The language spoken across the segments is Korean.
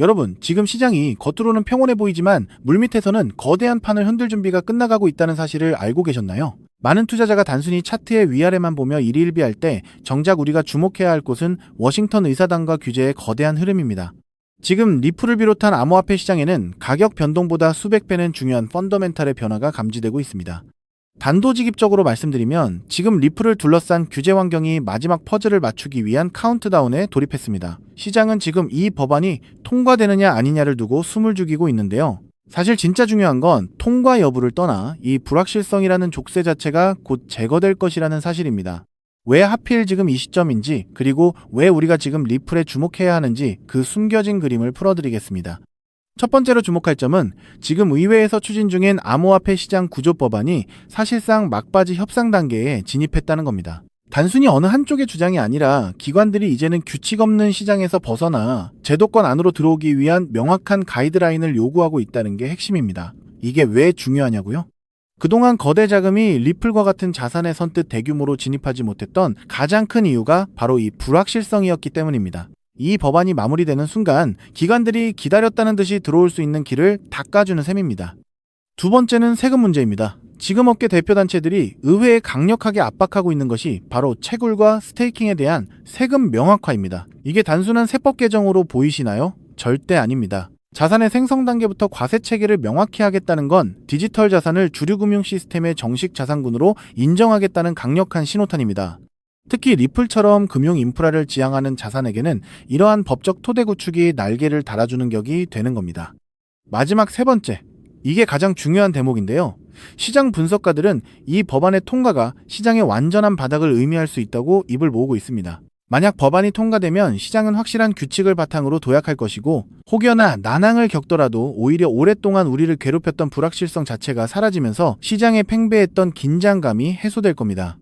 여러분, 지금 시장이 겉으로는 평온해 보이지만 물밑에서는 거대한 판을 흔들 준비가 끝나가고 있다는 사실을 알고 계셨나요? 많은 투자자가 단순히 차트의 위아래만 보며 일희일비할 때 정작 우리가 주목해야 할 곳은 워싱턴 의사당과 규제의 거대한 흐름입니다. 지금 리플을 비롯한 암호화폐 시장에는 가격 변동보다 수백 배는 중요한 펀더멘탈의 변화가 감지되고 있습니다. 단도직입적으로 말씀드리면 지금 리플을 둘러싼 규제 환경이 마지막 퍼즐을 맞추기 위한 카운트다운에 돌입했습니다. 시장은 지금 이 법안이 통과되느냐 아니냐를 두고 숨을 죽이고 있는데요. 사실 진짜 중요한 건 통과 여부를 떠나 이 불확실성이라는 족쇄 자체가 곧 제거될 것이라는 사실입니다. 왜 하필 지금 이 시점인지, 그리고 왜 우리가 지금 리플에 주목해야 하는지 그 숨겨진 그림을 풀어드리겠습니다. 첫 번째로 주목할 점은 지금 의회에서 추진 중인 암호화폐 시장 구조 법안이 사실상 막바지 협상 단계에 진입했다는 겁니다. 단순히 어느 한쪽의 주장이 아니라 기관들이 이제는 규칙 없는 시장에서 벗어나 제도권 안으로 들어오기 위한 명확한 가이드라인을 요구하고 있다는 게 핵심입니다. 이게 왜 중요하냐고요? 그동안 거대 자금이 리플과 같은 자산에 선뜻 대규모로 진입하지 못했던 가장 큰 이유가 바로 이 불확실성이었기 때문입니다. 이 법안이 마무리되는 순간 기관들이 기다렸다는 듯이 들어올 수 있는 길을 닦아주는 셈입니다. 두 번째는 세금 문제입니다. 지금 업계 대표단체들이 의회에 강력하게 압박하고 있는 것이 바로 채굴과 스테이킹에 대한 세금 명확화입니다. 이게 단순한 세법 개정으로 보이시나요? 절대 아닙니다. 자산의 생성 단계부터 과세 체계를 명확히 하겠다는 건 디지털 자산을 주류 금융 시스템의 정식 자산군으로 인정하겠다는 강력한 신호탄입니다. 특히 리플처럼 금융 인프라를 지향하는 자산에게는 이러한 법적 토대 구축이 날개를 달아주는 격이 되는 겁니다. 마지막 세 번째, 이게 가장 중요한 대목인데요. 시장 분석가들은 이 법안의 통과가 시장의 완전한 바닥을 의미할 수 있다고 입을 모으고 있습니다. 만약 법안이 통과되면 시장은 확실한 규칙을 바탕으로 도약할 것이고 혹여나 난항을 겪더라도 오히려 오랫동안 우리를 괴롭혔던 불확실성 자체가 사라지면서 시장에 팽배했던 긴장감이 해소될 겁니다.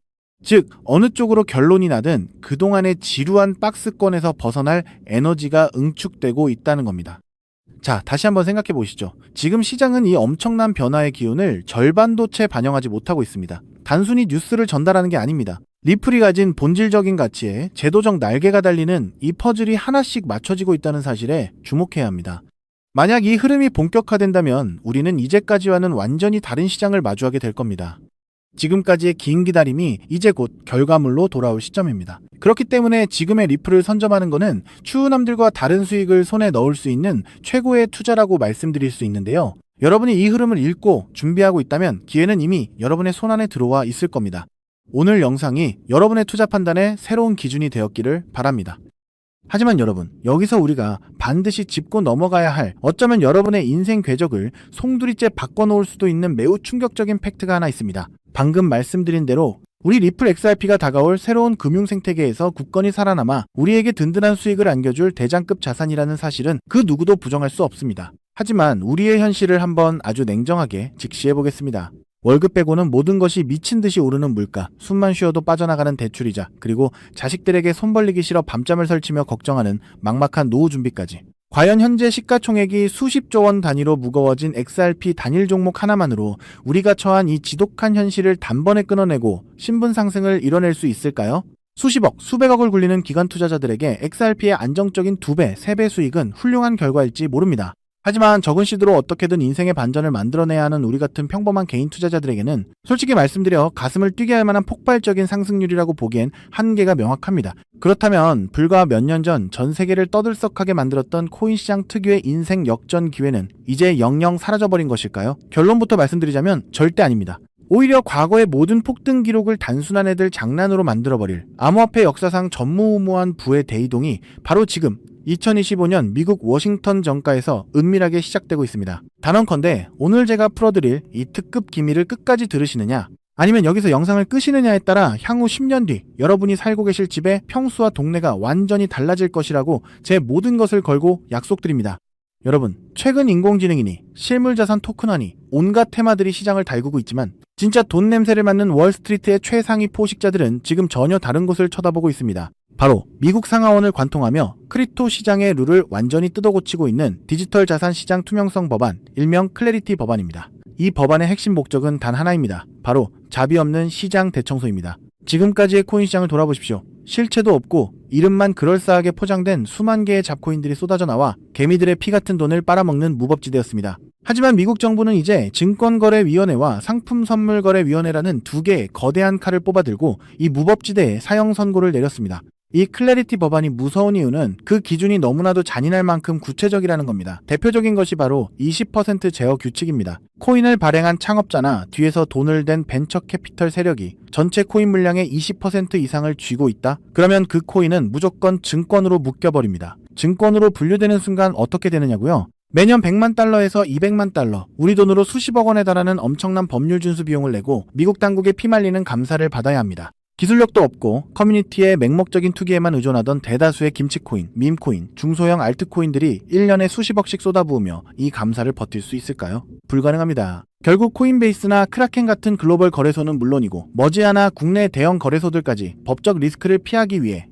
즉 어느 쪽으로 결론이 나든 그동안의 지루한 박스권에서 벗어날 에너지가 응축되고 있다는 겁니다. 자, 다시 한번 생각해 보시죠. 지금 시장은 이 엄청난 변화의 기운을 절반도 채 반영하지 못하고 있습니다. 단순히 뉴스를 전달하는 게 아닙니다. 리플이 가진 본질적인 가치에 제도적 날개가 달리는 이 퍼즐이 하나씩 맞춰지고 있다는 사실에 주목해야 합니다. 만약 이 흐름이 본격화된다면 우리는 이제까지와는 완전히 다른 시장을 마주하게 될 겁니다. 지금까지의 긴 기다림이 이제 곧 결과물로 돌아올 시점입니다. 그렇기 때문에 지금의 리플을 선점하는 것은 추후남들과 다른 수익을 손에 넣을 수 있는 최고의 투자라고 말씀드릴 수 있는데요. 여러분이 이 흐름을 읽고 준비하고 있다면 기회는 이미 여러분의 손안에 들어와 있을 겁니다. 오늘 영상이 여러분의 투자 판단의 새로운 기준이 되었기를 바랍니다. 하지만 여러분, 여기서 우리가 반드시 짚고 넘어가야 할, 어쩌면 여러분의 인생 궤적을 송두리째 바꿔놓을 수도 있는 매우 충격적인 팩트가 하나 있습니다. 방금 말씀드린 대로 우리 리플 XRP가 다가올 새로운 금융 생태계에서 굳건히 살아남아 우리에게 든든한 수익을 안겨줄 대장급 자산이라는 사실은 그 누구도 부정할 수 없습니다. 하지만 우리의 현실을 한번 아주 냉정하게 직시해 보겠습니다. 월급 빼고는 모든 것이 미친 듯이 오르는 물가, 숨만 쉬어도 빠져나가는 대출이자, 그리고 자식들에게 손 벌리기 싫어 밤잠을 설치며 걱정하는 막막한 노후 준비까지. 과연 현재 시가총액이 수십조 원 단위로 무거워진 XRP 단일 종목 하나만으로 우리가 처한 이 지독한 현실을 단번에 끊어내고 신분 상승을 이뤄낼 수 있을까요? 수십억, 수백억을 굴리는 기관 투자자들에게 XRP의 안정적인 2배, 3배 수익은 훌륭한 결과일지 모릅니다. 하지만 적은 시드로 어떻게든 인생의 반전을 만들어내야 하는 우리 같은 평범한 개인 투자자들에게는 솔직히 말씀드려 가슴을 뛰게 할 만한 폭발적인 상승률이라고 보기엔 한계가 명확합니다. 그렇다면 불과 몇 년 전 전 세계를 떠들썩하게 만들었던 코인 시장 특유의 인생 역전 기회는 이제 영영 사라져버린 것일까요? 결론부터 말씀드리자면 절대 아닙니다. 오히려 과거의 모든 폭등 기록을 단순한 애들 장난으로 만들어버릴 암호화폐 역사상 전무후무한 부의 대이동이 바로 지금 2025년 미국 워싱턴 정가에서 은밀하게 시작되고 있습니다. 단언컨대 오늘 제가 풀어드릴 이 특급 기밀을 끝까지 들으시느냐, 아니면 여기서 영상을 끄시느냐에 따라 향후 10년 뒤 여러분이 살고 계실 집의 평수와 동네가 완전히 달라질 것이라고 제 모든 것을 걸고 약속드립니다. 여러분, 최근 인공지능이니 실물자산 토큰화니 온갖 테마들이 시장을 달구고 있지만 진짜 돈 냄새를 맡는 월스트리트의 최상위 포식자들은 지금 전혀 다른 곳을 쳐다보고 있습니다. 바로 미국 상하원을 관통하며 크립토 시장의 룰을 완전히 뜯어고치고 있는 디지털 자산 시장 투명성 법안, 일명 클래리티 법안입니다. 이 법안의 핵심 목적은 단 하나입니다. 바로 자비 없는 시장 대청소입니다. 지금까지의 코인 시장을 돌아보십시오. 실체도 없고 이름만 그럴싸하게 포장된 수만 개의 잡코인들이 쏟아져 나와 개미들의 피 같은 돈을 빨아먹는 무법지대였습니다. 하지만 미국 정부는 이제 증권거래위원회와 상품선물거래위원회라는 두 개의 거대한 칼을 뽑아들고 이 무법지대에 사형 선고를 내렸습니다. 이 클래리티 법안이 무서운 이유는 그 기준이 너무나도 잔인할 만큼 구체적이라는 겁니다. 대표적인 것이 바로 20% 제어 규칙입니다. 코인을 발행한 창업자나 뒤에서 돈을 댄 벤처 캐피털 세력이 전체 코인 물량의 20% 이상을 쥐고 있다? 그러면 그 코인은 무조건 증권으로 묶여버립니다. 증권으로 분류되는 순간 어떻게 되느냐고요? 매년 100만 달러에서 200만 달러, 우리 돈으로 수십억 원에 달하는 엄청난 법률 준수 비용을 내고 미국 당국에 피말리는 감사를 받아야 합니다. 기술력도 없고 커뮤니티의 맹목적인 투기에만 의존하던 대다수의 김치코인, 밈코인, 중소형 알트코인들이 1년에 수십억씩 쏟아부으며 이 감사를 버틸 수 있을까요? 불가능합니다. 결국 코인베이스나 크라켄 같은 글로벌 거래소는 물론이고 머지않아 국내 대형 거래소들까지 법적 리스크를 피하기 위해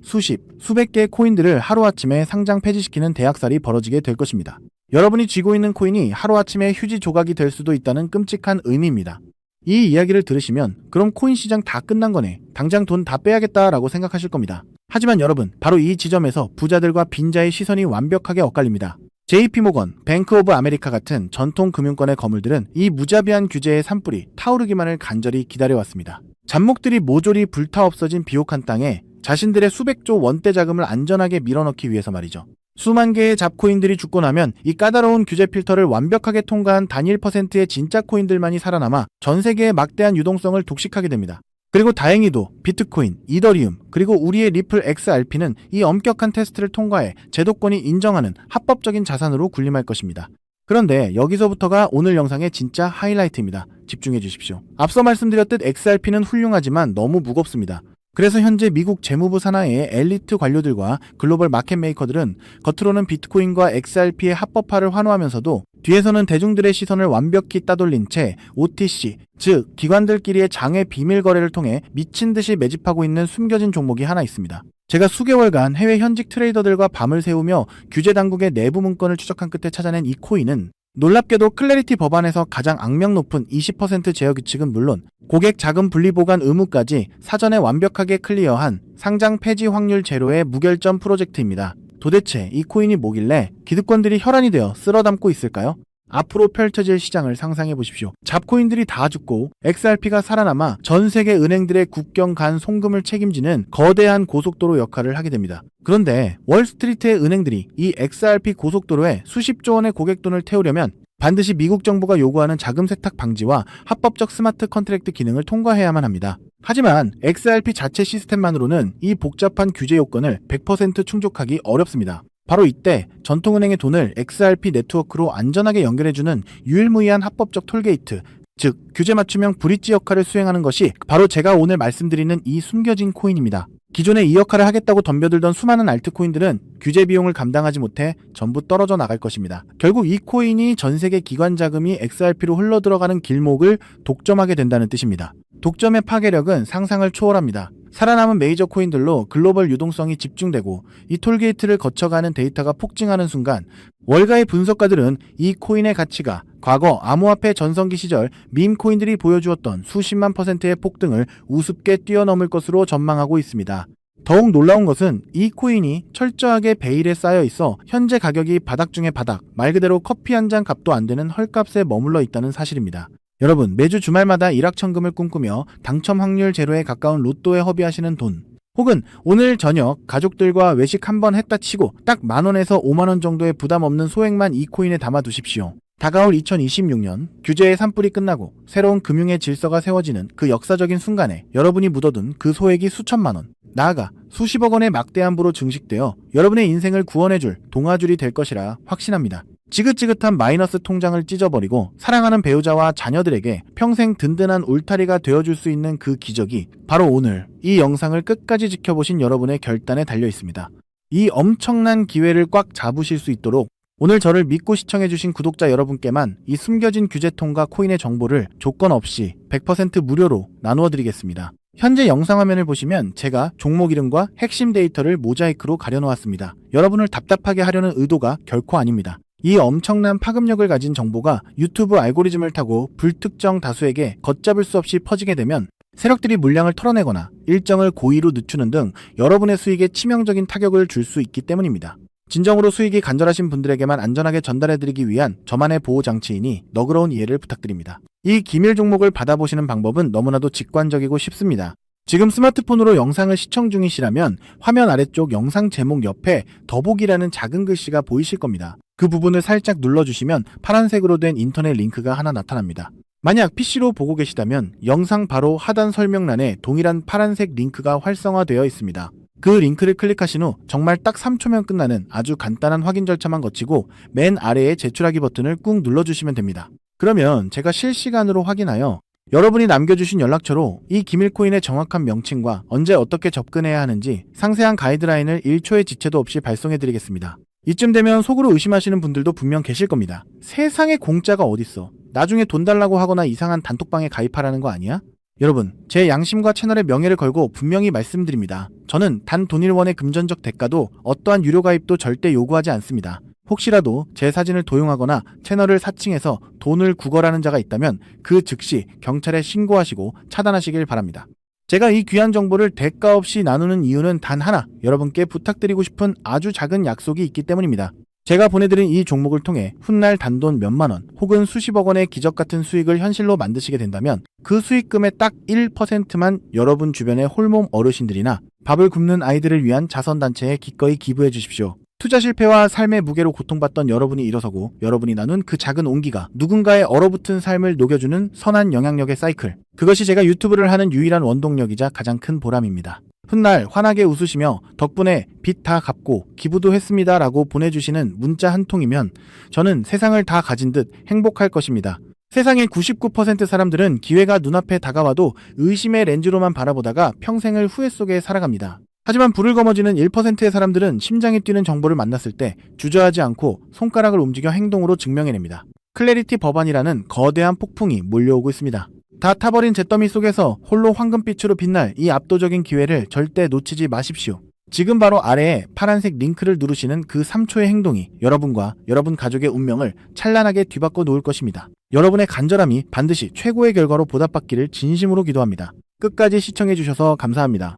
수백 개의 코인들을 하루아침에 상장 폐지시키는 대학살이 벌어지게 될 것입니다. 여러분이 쥐고 있는 코인이 하루아침에 휴지 조각이 될 수도 있다는 끔찍한 의미입니다. 이 이야기를 들으시면 그럼 코인 시장 다 끝난 거네, 당장 돈 다 빼야겠다라고 생각하실 겁니다. 하지만 여러분, 바로 이 지점에서 부자들과 빈자의 시선이 완벽하게 엇갈립니다. JP모건, 뱅크 오브 아메리카 같은 전통 금융권의 거물들은 이 무자비한 규제의 산불이 타오르기만을 간절히 기다려왔습니다. 잡목들이 모조리 불타 없어진 비옥한 땅에 자신들의 수백조 원대 자금을 안전하게 밀어넣기 위해서 말이죠. 수만 개의 잡코인들이 죽고 나면 이 까다로운 규제 필터를 완벽하게 통과한 단일 퍼센트의 진짜 코인들만이 살아남아 전 세계의 막대한 유동성을 독식하게 됩니다. 그리고 다행히도 비트코인, 이더리움, 그리고 우리의 리플 XRP는 이 엄격한 테스트를 통과해 제도권이 인정하는 합법적인 자산으로 군림할 것입니다. 그런데 여기서부터가 오늘 영상의 진짜 하이라이트입니다. 집중해 주십시오. 앞서 말씀드렸듯 XRP는 훌륭하지만 너무 무겁습니다. 그래서 현재 미국 재무부 산하의 엘리트 관료들과 글로벌 마켓 메이커들은 겉으로는 비트코인과 XRP의 합법화를 환호하면서도 뒤에서는 대중들의 시선을 완벽히 따돌린 채 OTC, 즉 기관들끼리의 장외 비밀 거래를 통해 미친 듯이 매집하고 있는 숨겨진 종목이 하나 있습니다. 제가 수개월간 해외 현직 트레이더들과 밤을 새우며 규제 당국의 내부 문건을 추적한 끝에 찾아낸 이 코인은 놀랍게도 클래리티 법안에서 가장 악명 높은 20% 제어 규칙은 물론 고객 자금 분리 보관 의무까지 사전에 완벽하게 클리어한 상장 폐지 확률 제로의 무결점 프로젝트입니다. 도대체 이 코인이 뭐길래 기득권들이 혈안이 되어 쓸어담고 있을까요? 앞으로 펼쳐질 시장을 상상해 보십시오. 잡코인들이 다 죽고 XRP가 살아남아 전 세계 은행들의 국경 간 송금을 책임지는 거대한 고속도로 역할을 하게 됩니다. 그런데 월스트리트의 은행들이 이 XRP 고속도로에 수십조 원의 고객돈을 태우려면 반드시 미국 정부가 요구하는 자금 세탁 방지와 합법적 스마트 컨트랙트 기능을 통과해야만 합니다. 하지만 XRP 자체 시스템만으로는 이 복잡한 규제 요건을 100% 충족하기 어렵습니다. 바로 이때 전통은행의 돈을 XRP 네트워크로 안전하게 연결해주는 유일무이한 합법적 톨게이트, 즉 규제 맞춤형 브릿지 역할을 수행하는 것이 바로 제가 오늘 말씀드리는 이 숨겨진 코인입니다. 기존에 이 역할을 하겠다고 덤벼들던 수많은 알트코인들은 규제 비용을 감당하지 못해 전부 떨어져 나갈 것입니다. 결국 이 코인이 전 세계 기관 자금이 XRP로 흘러들어가는 길목을 독점하게 된다는 뜻입니다. 독점의 파괴력은 상상을 초월합니다. 살아남은 메이저 코인들로 글로벌 유동성이 집중되고 이 톨게이트를 거쳐가는 데이터가 폭증하는 순간 월가의 분석가들은 이 코인의 가치가 과거 암호화폐 전성기 시절 밈 코인들이 보여주었던 수십만 %의 폭등을 우습게 뛰어넘을 것으로 전망하고 있습니다. 더욱 놀라운 것은 이 코인이 철저하게 베일에 쌓여 있어 현재 가격이 바닥 중의 바닥, 말 그대로 커피 한 잔 값도 안 되는 헐값에 머물러 있다는 사실입니다. 여러분, 매주 주말마다 일확천금을 꿈꾸며 당첨 확률 제로에 가까운 로또에 허비하시는 돈, 혹은 오늘 저녁 가족들과 외식 한번 했다 치고 딱 10,000원에서 50,000원 정도의 부담 없는 소액만 이 코인에 담아두십시오. 다가올 2026년 규제의 산불이 끝나고 새로운 금융의 질서가 세워지는 그 역사적인 순간에 여러분이 묻어둔 그 소액이 수천만 원, 나아가 수십억 원의 막대한 부로 증식되어 여러분의 인생을 구원해줄 동아줄이 될 것이라 확신합니다. 지긋지긋한 마이너스 통장을 찢어버리고 사랑하는 배우자와 자녀들에게 평생 든든한 울타리가 되어줄 수 있는 그 기적이 바로 오늘 이 영상을 끝까지 지켜보신 여러분의 결단에 달려 있습니다. 이 엄청난 기회를 꽉 잡으실 수 있도록 오늘 저를 믿고 시청해주신 구독자 여러분께만 이 숨겨진 규제통과 코인의 정보를 조건 없이 100% 무료로 나누어드리겠습니다. 현재 영상 화면을 보시면 제가 종목 이름과 핵심 데이터를 모자이크로 가려놓았습니다. 여러분을 답답하게 하려는 의도가 결코 아닙니다. 이 엄청난 파급력을 가진 정보가 유튜브 알고리즘을 타고 불특정 다수에게 걷잡을 수 없이 퍼지게 되면 세력들이 물량을 털어내거나 일정을 고의로 늦추는 등 여러분의 수익에 치명적인 타격을 줄 수 있기 때문입니다. 진정으로 수익이 간절하신 분들에게만 안전하게 전달해드리기 위한 저만의 보호장치이니 너그러운 이해를 부탁드립니다. 이 기밀 종목을 받아보시는 방법은 너무나도 직관적이고 쉽습니다. 지금 스마트폰으로 영상을 시청 중이시라면 화면 아래쪽 영상 제목 옆에 더보기라는 작은 글씨가 보이실 겁니다. 그 부분을 살짝 눌러주시면 파란색으로 된 인터넷 링크가 하나 나타납니다. 만약 PC로 보고 계시다면 영상 바로 하단 설명란에 동일한 파란색 링크가 활성화되어 있습니다. 그 링크를 클릭하신 후 정말 딱 3초면 끝나는 아주 간단한 확인 절차만 거치고 맨 아래에 제출하기 버튼을 꾹 눌러주시면 됩니다. 그러면 제가 실시간으로 확인하여 여러분이 남겨주신 연락처로 이 기밀코인의 정확한 명칭과 언제 어떻게 접근해야 하는지 상세한 가이드라인을 1초의 지체도 없이 발송해드리겠습니다. 이쯤 되면 속으로 의심하시는 분들도 분명 계실 겁니다. 세상에 공짜가 어딨어. 나중에 돈 달라고 하거나 이상한 단톡방에 가입하라는 거 아니야? 여러분, 제 양심과 채널의 명예를 걸고 분명히 말씀드립니다. 저는 단 돈일원의 금전적 대가도 어떠한 유료 가입도 절대 요구하지 않습니다. 혹시라도 제 사진을 도용하거나 채널을 사칭해서 돈을 구걸하는 자가 있다면 그 즉시 경찰에 신고하시고 차단하시길 바랍니다. 제가 이 귀한 정보를 대가 없이 나누는 이유는 단 하나, 여러분께 부탁드리고 싶은 아주 작은 약속이 있기 때문입니다. 제가 보내드린 이 종목을 통해 훗날 단돈 몇만 원 혹은 수십억 원의 기적 같은 수익을 현실로 만드시게 된다면 그 수익금의 딱 1%만 여러분 주변의 홀몸 어르신들이나 밥을 굶는 아이들을 위한 자선단체에 기꺼이 기부해 주십시오. 투자 실패와 삶의 무게로 고통받던 여러분이 일어서고 여러분이 나눈 그 작은 온기가 누군가의 얼어붙은 삶을 녹여주는 선한 영향력의 사이클. 그것이 제가 유튜브를 하는 유일한 원동력이자 가장 큰 보람입니다. 훗날 환하게 웃으시며 덕분에 빚 다 갚고 기부도 했습니다 라고 보내주시는 문자 한 통이면 저는 세상을 다 가진 듯 행복할 것입니다. 세상의 99% 사람들은 기회가 눈앞에 다가와도 의심의 렌즈로만 바라보다가 평생을 후회 속에 살아갑니다. 하지만 불을 거머쥐는 1%의 사람들은 심장이 뛰는 정보를 만났을 때 주저하지 않고 손가락을 움직여 행동으로 증명해냅니다. 클래리티 법안이라는 거대한 폭풍이 몰려오고 있습니다. 다 타버린 잿더미 속에서 홀로 황금빛으로 빛날 이 압도적인 기회를 절대 놓치지 마십시오. 지금 바로 아래에 파란색 링크를 누르시는 그 3초의 행동이 여러분과 여러분 가족의 운명을 찬란하게 뒤바꿔 놓을 것입니다. 여러분의 간절함이 반드시 최고의 결과로 보답받기를 진심으로 기도합니다. 끝까지 시청해주셔서 감사합니다.